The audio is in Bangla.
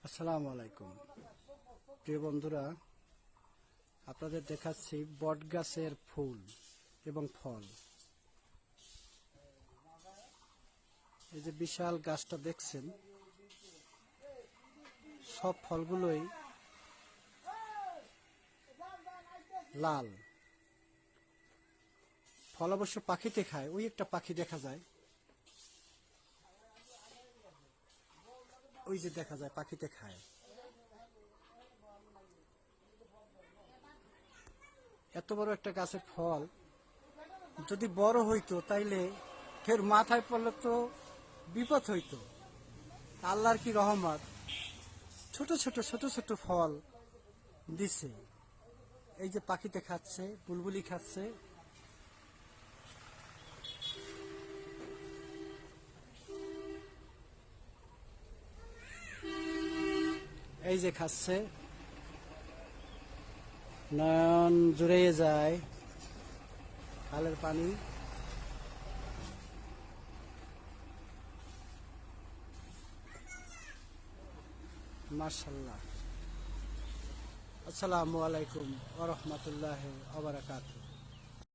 আসসালামু আলাইকুম প্রিয় বন্ধুরা, আপনাদের দেখাচ্ছি বট গাছের ফুল এবং ফল। এই যে বিশাল গাছটা দেখছেন, সব ফলগুলোই লাল। ফল অবশ্য পাখিতে খায়, ওই একটা পাখি দেখা যায়, ওই যে দেখা যায় পাখিতে খায়। এত বড় একটা গাছের ফল যদি বড় হইতো তাইলে ফের মাথায় পড়লে তো বিপদ হইতো। আল্লাহর কি রহমত, ছোট ছোট ছোট ছোট ফল দিছে। এই যে পাখিতে খাচ্ছে, বুলবুলি খাচ্ছে। এই যে খাচ্ছে, নয়ন জুড়ে যায় খালের পানি। মাশাআল্লাহ। আসসালামু আলাইকুম ওয়া রাহমাতুল্লাহি ওয়া বারাকাতুহু।